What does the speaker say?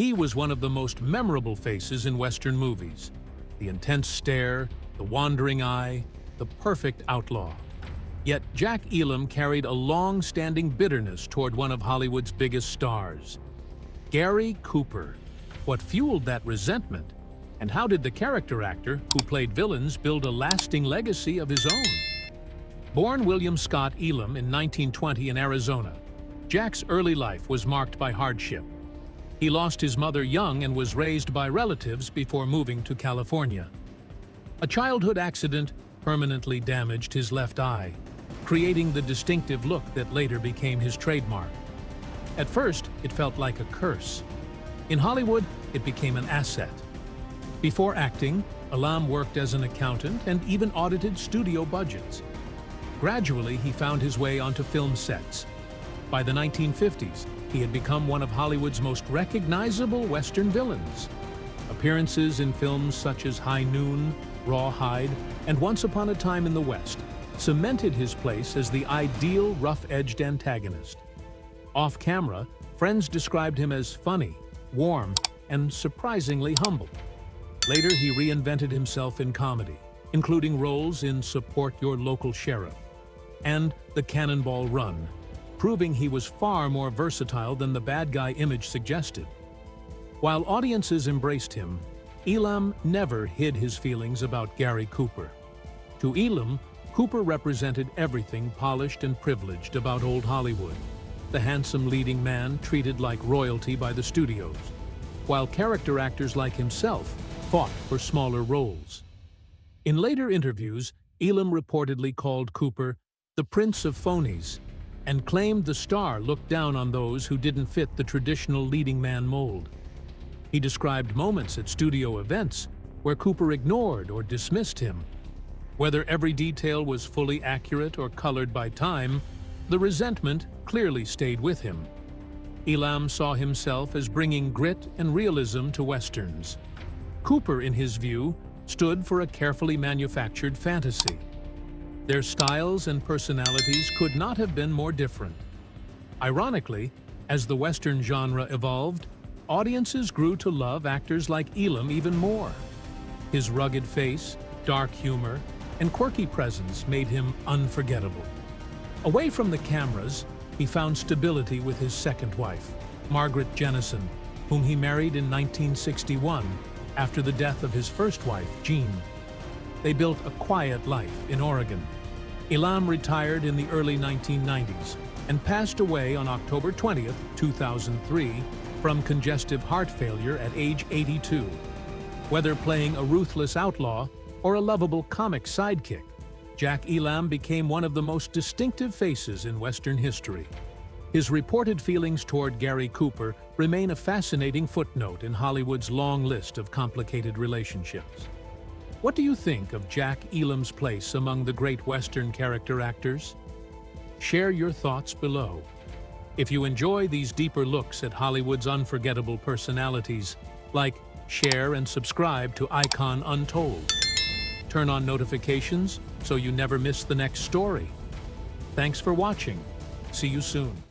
He was one of the most memorable faces in Western movies. The intense stare, the wandering eye, the perfect outlaw. Yet Jack Elam carried a long-standing bitterness toward one of Hollywood's biggest stars, Gary Cooper. What fueled that resentment? And how did the character actor who played villains build a lasting legacy of his own? Born William Scott Elam in 1920 in Arizona, Jack's early life was marked by hardship. He lost his mother young and was raised by relatives before moving to California. A childhood accident permanently damaged his left eye, creating the distinctive look that later became his trademark. At first, it felt like a curse. In Hollywood, it became an asset. Before acting, Elam worked as an accountant and even audited studio budgets. Gradually, he found his way onto film sets. By the 1950s, he had become one of Hollywood's most recognizable Western villains. Appearances in films such as High Noon, Rawhide, and Once Upon a Time in the West cemented his place as the ideal rough-edged antagonist. Off-camera, friends described him as funny, warm, and surprisingly humble. Later, he reinvented himself in comedy, including roles in Support Your Local Sheriff and The Cannonball Run, proving he was far more versatile than the bad guy image suggested. While audiences embraced him, Elam never hid his feelings about Gary Cooper. To Elam, Cooper represented everything polished and privileged about old Hollywood, the handsome leading man treated like royalty by the studios, while character actors like himself fought for smaller roles. In later interviews, Elam reportedly called Cooper the Prince of Phonies and claimed the star looked down on those who didn't fit the traditional leading man mold. He described moments at studio events where Cooper ignored or dismissed him. Whether every detail was fully accurate or colored by time, the resentment clearly stayed with him. Elam saw himself as bringing grit and realism to Westerns. Cooper, in his view, stood for a carefully manufactured fantasy. Their styles and personalities could not have been more different. Ironically, as the Western genre evolved, audiences grew to love actors like Elam even more. His rugged face, dark humor, and quirky presence made him unforgettable. Away from the cameras, he found stability with his second wife, Margaret Jennison, whom he married in 1961 after the death of his first wife, Jean. They built a quiet life in Oregon. Elam retired in the early 1990s and passed away on October 20, 2003, from congestive heart failure at age 82. Whether playing a ruthless outlaw or a lovable comic sidekick, Jack Elam became one of the most distinctive faces in Western history. His reported feelings toward Gary Cooper remain a fascinating footnote in Hollywood's long list of complicated relationships. What do you think of Jack Elam's place among the great Western character actors? Share your thoughts below. If you enjoy these deeper looks at Hollywood's unforgettable personalities, like, share, and subscribe to Icon Untold. Turn on notifications so you never miss the next story. Thanks for watching. See you soon.